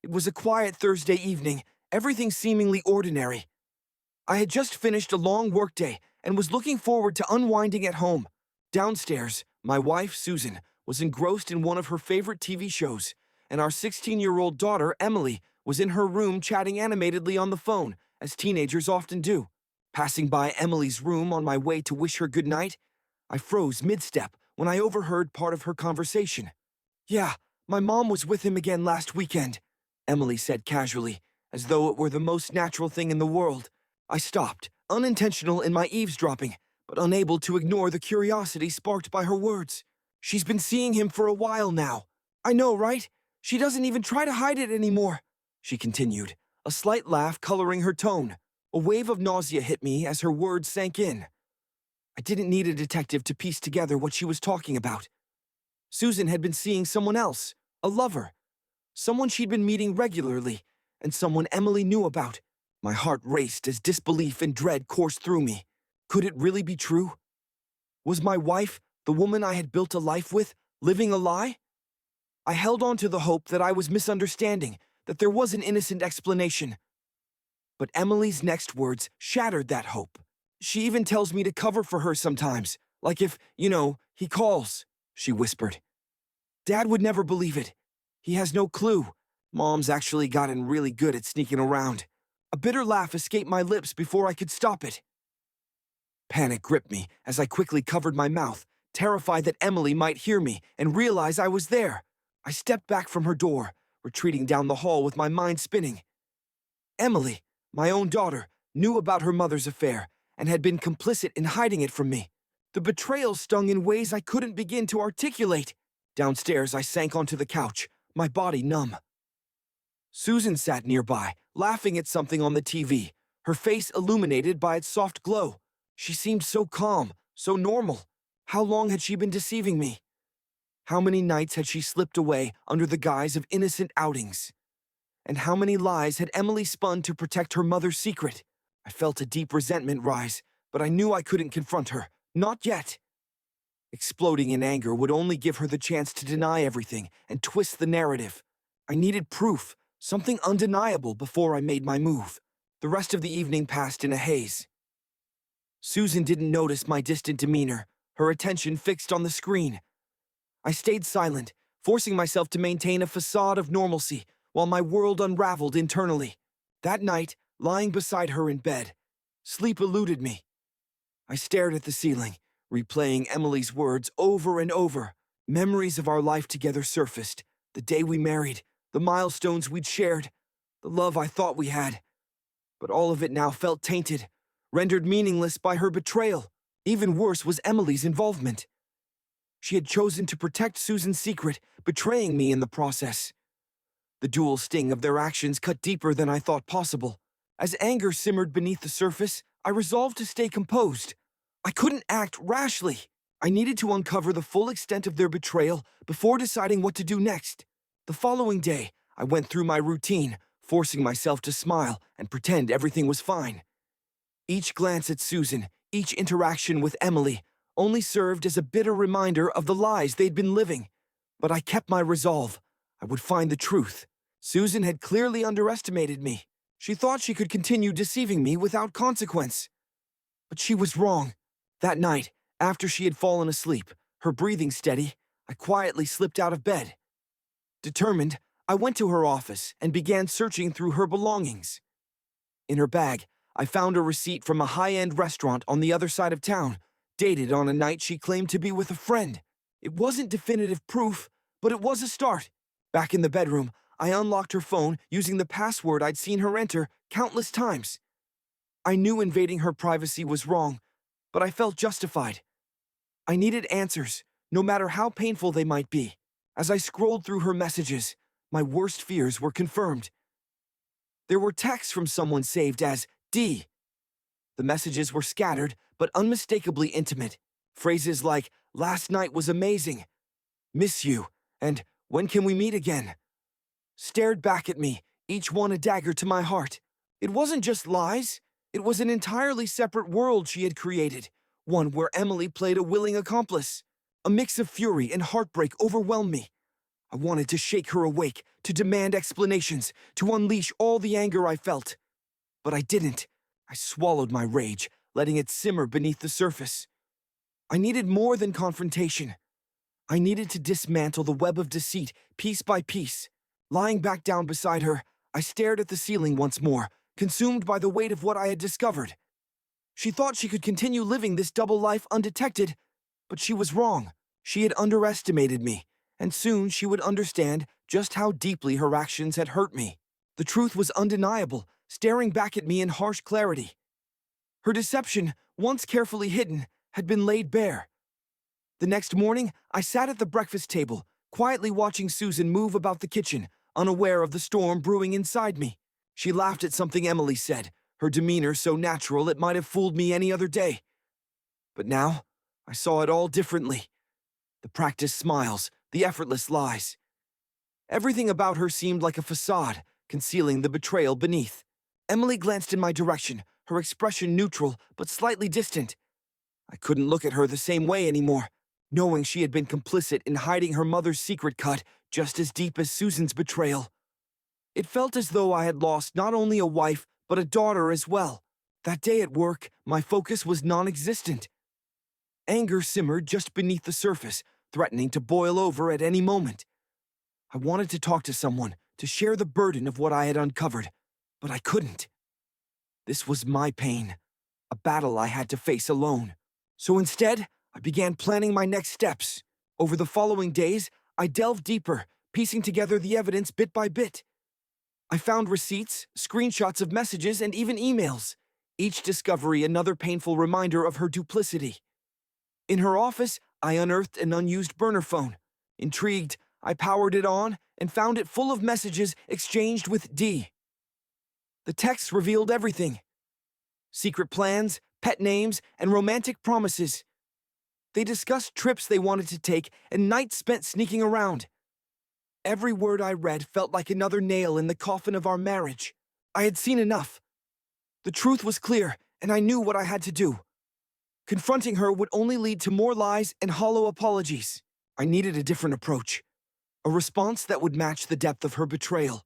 It was a quiet Thursday evening, everything seemingly ordinary. I had just finished a long workday and was looking forward to unwinding at home. Downstairs, my wife, Susan, was engrossed in one of her favorite TV shows, and our 16-year-old daughter, Emily, was in her room chatting animatedly on the phone, as teenagers often do. Passing by Emily's room on my way to wish her good night, I froze mid-step when I overheard part of her conversation. "Yeah, my mom was with him again last weekend," Emily said casually, as though it were the most natural thing in the world. I stopped, unintentional in my eavesdropping, but unable to ignore the curiosity sparked by her words. "She's been seeing him for a while now. I know, right? She doesn't even try to hide it anymore," she continued, a slight laugh coloring her tone. A wave of nausea hit me as her words sank in. I didn't need a detective to piece together what she was talking about. Susan had been seeing someone else, a lover, someone she'd been meeting regularly, and someone Emily knew about. My heart raced as disbelief and dread coursed through me. Could it really be true? Was my wife, the woman I had built a life with, living a lie? I held on to the hope that I was misunderstanding, that there was an innocent explanation. But Emily's next words shattered that hope. "She even tells me to cover for her sometimes, like if, he calls," she whispered. "Dad would never believe it. He has no clue. Mom's actually gotten really good at sneaking around." A bitter laugh escaped my lips before I could stop it. Panic gripped me as I quickly covered my mouth, terrified that Emily might hear me and realize I was there. I stepped back from her door, retreating down the hall with my mind spinning. Emily, my own daughter, knew about her mother's affair and had been complicit in hiding it from me. The betrayal stung in ways I couldn't begin to articulate. Downstairs, I sank onto the couch, my body numb. Susan sat nearby, laughing at something on the TV, her face illuminated by its soft glow. She seemed so calm, so normal. How long had she been deceiving me? How many nights had she slipped away under the guise of innocent outings? And how many lies had Emily spun to protect her mother's secret? I felt a deep resentment rise, but I knew I couldn't confront her. Not yet. Exploding in anger would only give her the chance to deny everything and twist the narrative. I needed proof, something undeniable, before I made my move. The rest of the evening passed in a haze. Susan didn't notice my distant demeanor, her attention fixed on the screen. I stayed silent, forcing myself to maintain a facade of normalcy while my world unraveled internally. That night, lying beside her in bed, sleep eluded me. I stared at the ceiling, replaying Emily's words over and over. Memories of our life together surfaced, the day we married, the milestones we'd shared, the love I thought we had. But all of it now felt tainted, rendered meaningless by her betrayal. Even worse was Emily's involvement. She had chosen to protect Susan's secret, betraying me in the process. The dual sting of their actions cut deeper than I thought possible. As anger simmered beneath the surface, I resolved to stay composed. I couldn't act rashly. I needed to uncover the full extent of their betrayal before deciding what to do next. The following day, I went through my routine, forcing myself to smile and pretend everything was fine. Each glance at Susan, each interaction with Emily, only served as a bitter reminder of the lies they'd been living. But I kept my resolve. I would find the truth. Susan had clearly underestimated me. She thought she could continue deceiving me without consequence. But she was wrong. That night, after she had fallen asleep, her breathing steady, I quietly slipped out of bed. Determined, I went to her office and began searching through her belongings. In her bag, I found a receipt from a high-end restaurant on the other side of town, dated on a night she claimed to be with a friend. It wasn't definitive proof, but it was a start. Back in the bedroom, I unlocked her phone using the password I'd seen her enter countless times. I knew invading her privacy was wrong, but I felt justified. I needed answers, no matter how painful they might be. As I scrolled through her messages, my worst fears were confirmed. There were texts from someone saved as D. The messages were scattered, but unmistakably intimate. Phrases like, "Last night was amazing," "Miss you," and "When can we meet again?" stared back at me, each one a dagger to my heart. It wasn't just lies. It was an entirely separate world she had created, one where Emily played a willing accomplice. A mix of fury and heartbreak overwhelmed me. I wanted to shake her awake, to demand explanations, to unleash all the anger I felt. But I didn't. I swallowed my rage, letting it simmer beneath the surface. I needed more than confrontation. I needed to dismantle the web of deceit, piece by piece. Lying back down beside her, I stared at the ceiling once more, consumed by the weight of what I had discovered. She thought she could continue living this double life undetected, but she was wrong. She had underestimated me, and soon she would understand just how deeply her actions had hurt me. The truth was undeniable, staring back at me in harsh clarity. Her deception, once carefully hidden, had been laid bare. The next morning, I sat at the breakfast table, quietly watching Susan move about the kitchen, unaware of the storm brewing inside me. She laughed at something Emily said, her demeanor so natural it might have fooled me any other day. But now, I saw it all differently. The practiced smiles, the effortless lies. Everything about her seemed like a facade, concealing the betrayal beneath. Emily glanced in my direction, her expression neutral but slightly distant. I couldn't look at her the same way anymore, knowing she had been complicit in hiding her mother's secret cut just as deep as Susan's betrayal. It felt as though I had lost not only a wife, but a daughter as well. That day at work, my focus was non-existent. Anger simmered just beneath the surface, threatening to boil over at any moment. I wanted to talk to someone, to share the burden of what I had uncovered, but I couldn't. This was my pain, a battle I had to face alone. So instead, I began planning my next steps. Over the following days, I delved deeper, piecing together the evidence bit by bit. I found receipts, screenshots of messages, and even emails. Each discovery another painful reminder of her duplicity. In her office, I unearthed an unused burner phone. Intrigued, I powered it on and found it full of messages exchanged with D. The texts revealed everything. Secret plans, pet names, and romantic promises. They discussed trips they wanted to take and nights spent sneaking around. Every word I read felt like another nail in the coffin of our marriage. I had seen enough. The truth was clear, and I knew what I had to do. Confronting her would only lead to more lies and hollow apologies. I needed a different approach, a response that would match the depth of her betrayal.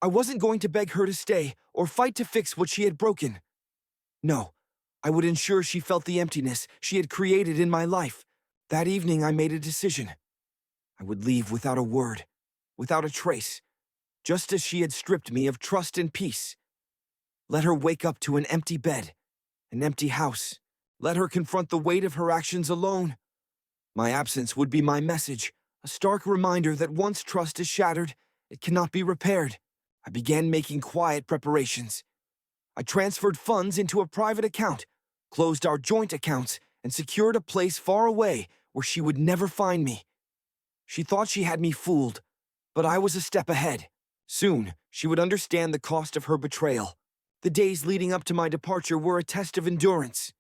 I wasn't going to beg her to stay or fight to fix what she had broken. No, I would ensure she felt the emptiness she had created in my life. That evening I made a decision. I would leave without a word, without a trace, just as she had stripped me of trust and peace. Let her wake up to an empty bed, an empty house. Let her confront the weight of her actions alone. My absence would be my message, a stark reminder that once trust is shattered, it cannot be repaired. I began making quiet preparations. I transferred funds into a private account, closed our joint accounts, and secured a place far away where she would never find me. She thought she had me fooled, but I was a step ahead. Soon, she would understand the cost of her betrayal. The days leading up to my departure were a test of endurance.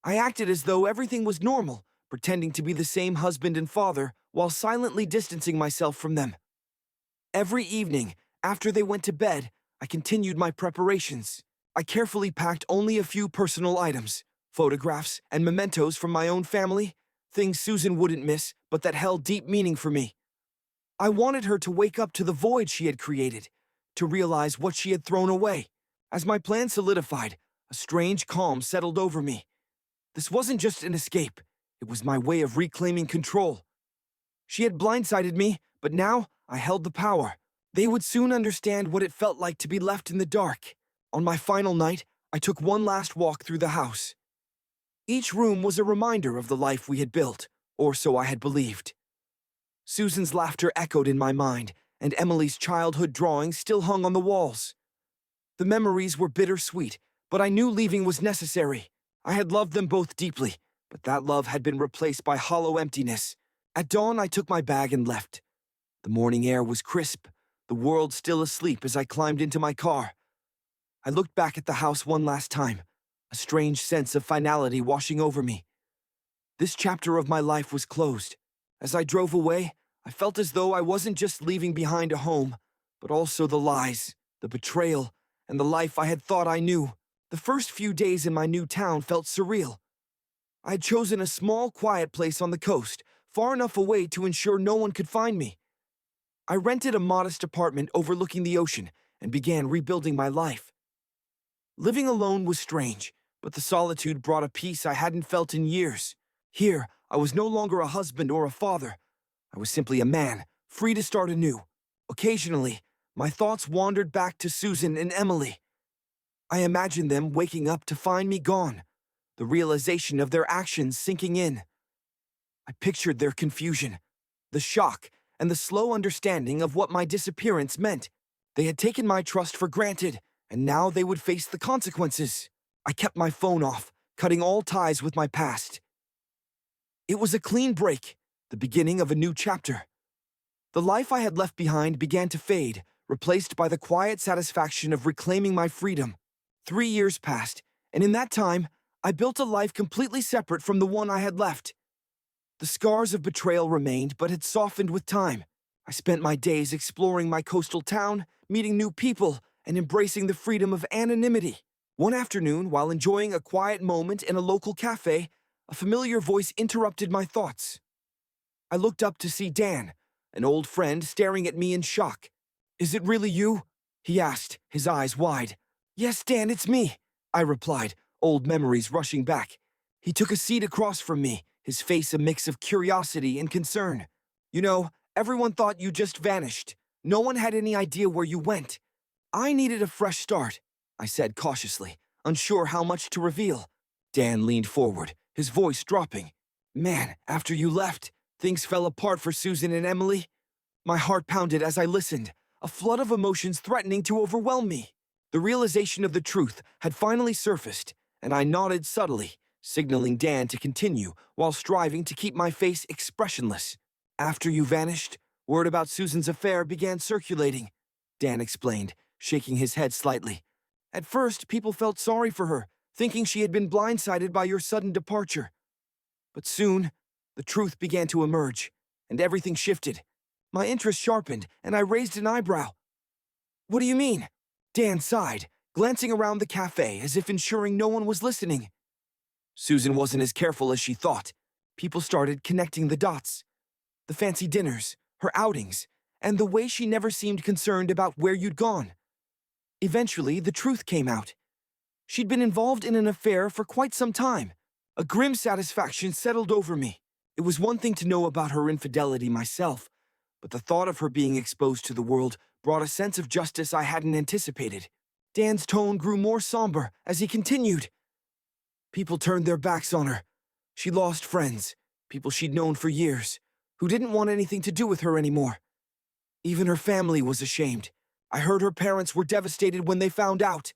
I acted as though everything was normal, pretending to be the same husband and father while silently distancing myself from them. Every evening, after they went to bed, I continued my preparations. I carefully packed only a few personal items, photographs and mementos from my own family, things Susan wouldn't miss, but that held deep meaning for me. I wanted her to wake up to the void she had created, to realize what she had thrown away. As my plan solidified, a strange calm settled over me. This wasn't just an escape, it was my way of reclaiming control. She had blindsided me, but now I held the power. They would soon understand what it felt like to be left in the dark. On my final night, I took one last walk through the house. Each room was a reminder of the life we had built, or so I had believed. Susan's laughter echoed in my mind, and Emily's childhood drawings still hung on the walls. The memories were bittersweet, but I knew leaving was necessary. I had loved them both deeply, but that love had been replaced by hollow emptiness. At dawn, I took my bag and left. The morning air was crisp, the world still asleep as I climbed into my car. I looked back at the house one last time, a strange sense of finality washing over me. This chapter of my life was closed. As I drove away, I felt as though I wasn't just leaving behind a home, but also the lies, the betrayal, and the life I had thought I knew. The first few days in my new town felt surreal. I had chosen a small, quiet place on the coast, far enough away to ensure no one could find me. I rented a modest apartment overlooking the ocean and began rebuilding my life. Living alone was strange, but the solitude brought a peace I hadn't felt in years. Here, I was no longer a husband or a father. I was simply a man, free to start anew. Occasionally, my thoughts wandered back to Susan and Emily. I imagined them waking up to find me gone, the realization of their actions sinking in. I pictured their confusion, the shock, and the slow understanding of what my disappearance meant. They had taken my trust for granted, and now they would face the consequences. I kept my phone off, cutting all ties with my past. It was a clean break, the beginning of a new chapter. The life I had left behind began to fade, replaced by the quiet satisfaction of reclaiming my freedom. 3 years passed, and in that time, I built a life completely separate from the one I had left. The scars of betrayal remained, but had softened with time. I spent my days exploring my coastal town, meeting new people, and embracing the freedom of anonymity. One afternoon, while enjoying a quiet moment in a local cafe, a familiar voice interrupted my thoughts. I looked up to see Dan, an old friend, staring at me in shock. "Is it really you?" he asked, his eyes wide. "Yes, Dan, it's me," I replied, old memories rushing back. He took a seat across from me, his face a mix of curiosity and concern. "You know, everyone thought you just vanished. No one had any idea where you went. I needed a fresh start," I said cautiously, unsure how much to reveal. Dan leaned forward, his voice dropping. "Man, after you left, things fell apart for Susan and Emily." My heart pounded as I listened, a flood of emotions threatening to overwhelm me. The realization of the truth had finally surfaced, and I nodded subtly, signaling Dan to continue while striving to keep my face expressionless. "After you vanished, word about Susan's affair began circulating," Dan explained, shaking his head slightly. "At first, people felt sorry for her, thinking she had been blindsided by your sudden departure. But soon, the truth began to emerge, and everything shifted. My interest sharpened, and I raised an eyebrow. "What do you mean?" Dan sighed, glancing around the cafe as if ensuring no one was listening. "Susan wasn't as careful as she thought. People started connecting the dots. The fancy dinners, her outings, and the way she never seemed concerned about where you'd gone. Eventually, the truth came out. She'd been involved in an affair for quite some time. A grim satisfaction settled over me. It was one thing to know about her infidelity myself, but the thought of her being exposed to the world brought a sense of justice I hadn't anticipated." Dan's tone grew more somber as he continued. "People turned their backs on her. She lost friends, people she'd known for years, who didn't want anything to do with her anymore. Even her family was ashamed. I heard her parents were devastated when they found out."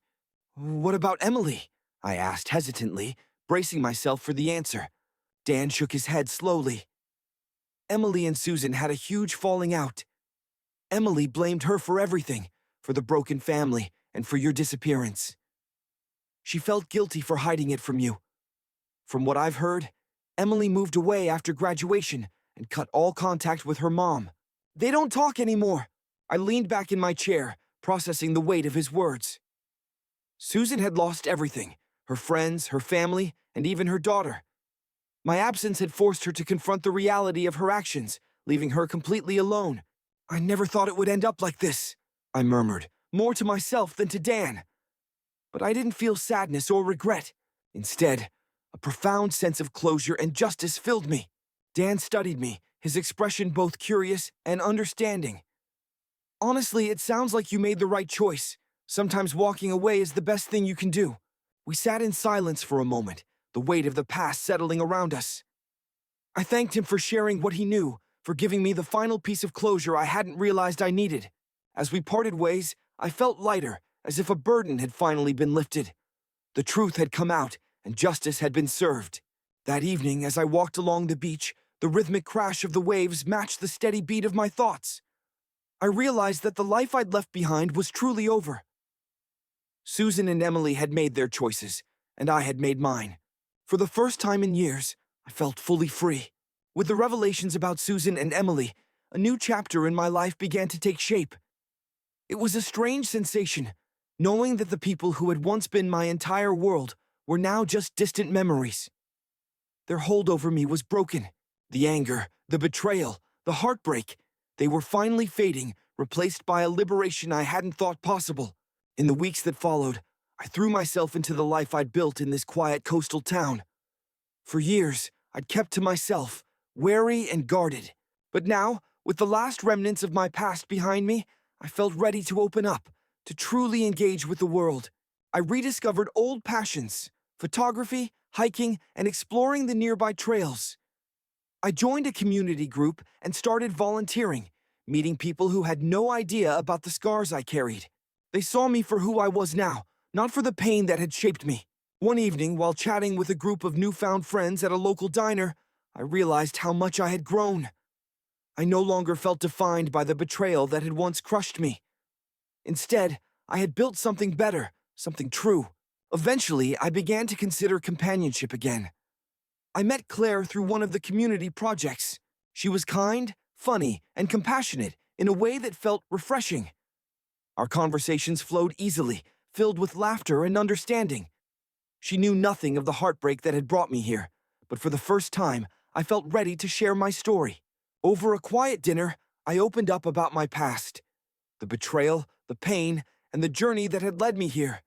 "What about Emily?" I asked hesitantly, bracing myself for the answer. Dan shook his head slowly. "Emily and Susan had a huge falling out. Emily blamed her for everything, for the broken family, and for your disappearance. She felt guilty for hiding it from you. From what I've heard, Emily moved away after graduation and cut all contact with her mom. They don't talk anymore." I leaned back in my chair, processing the weight of his words. Susan had lost everything, her friends, her family, and even her daughter. My absence had forced her to confront the reality of her actions, leaving her completely alone. "I never thought it would end up like this," I murmured, more to myself than to Dan. But I didn't feel sadness or regret. Instead, a profound sense of closure and justice filled me. Dan studied me, his expression both curious and understanding. "Honestly, it sounds like you made the right choice. Sometimes walking away is the best thing you can do." We sat in silence for a moment, the weight of the past settling around us. I thanked him for sharing what he knew, for giving me the final piece of closure I hadn't realized I needed. As we parted ways, I felt lighter, as if a burden had finally been lifted. The truth had come out, and justice had been served. That evening, as I walked along the beach, the rhythmic crash of the waves matched the steady beat of my thoughts. I realized that the life I'd left behind was truly over. Susan and Emily had made their choices, and I had made mine. For the first time in years, I felt fully free. With the revelations about Susan and Emily, a new chapter in my life began to take shape. It was a strange sensation, knowing that the people who had once been my entire world were now just distant memories. Their hold over me was broken. The anger, the betrayal, the heartbreak, They were finally fading, replaced by a liberation I hadn't thought possible. In the weeks that followed, I threw myself into the life I'd built in this quiet coastal town. For years, I'd kept to myself, wary and guarded. But now, with the last remnants of my past behind me, I felt ready to open up, to truly engage with the world. I rediscovered old passions: photography, hiking, and exploring the nearby trails. I joined a community group and started volunteering, meeting people who had no idea about the scars I carried. They saw me for who I was now, not for the pain that had shaped me. One evening, while chatting with a group of newfound friends at a local diner, I realized how much I had grown. I no longer felt defined by the betrayal that had once crushed me. Instead, I had built something better, something true. Eventually, I began to consider companionship again. I met Claire through one of the community projects. She was kind, funny, and compassionate in a way that felt refreshing. Our conversations flowed easily, filled with laughter and understanding. She knew nothing of the heartbreak that had brought me here, but for the first time, I felt ready to share my story. Over a quiet dinner, I opened up about my past, the betrayal, the pain, and the journey that had led me here.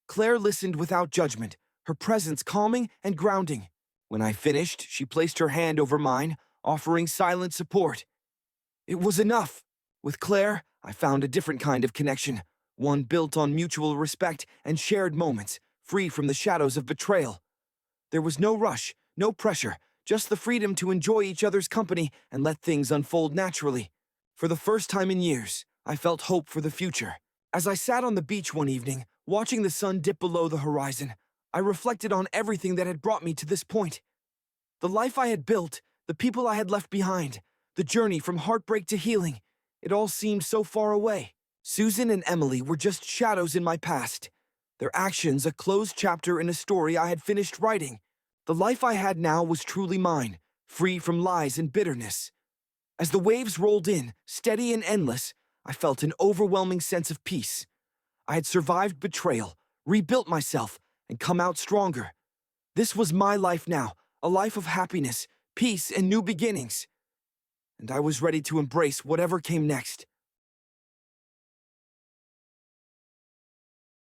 Claire listened without judgment, her presence calming and grounding. When I finished, she placed her hand over mine, offering silent support. It was enough. With Claire, I found a different kind of connection, one built on mutual respect and shared moments, free from the shadows of betrayal. There was no rush, no pressure, just the freedom to enjoy each other's company and let things unfold naturally. For the first time in years, I felt hope for the future. As I sat on the beach one evening, watching the sun dip below the horizon, I reflected on everything that had brought me to this point. The life I had built, the people I had left behind, the journey from heartbreak to healing, it all seemed so far away. Susan and Emily were just shadows in my past. Their actions a closed chapter in a story I had finished writing. The life I had now was truly mine, free from lies and bitterness. As the waves rolled in, steady and endless, I felt an overwhelming sense of peace. I had survived betrayal, rebuilt myself, and come out stronger. This was my life now, a life of happiness, peace, and new beginnings. And I was ready to embrace whatever came next.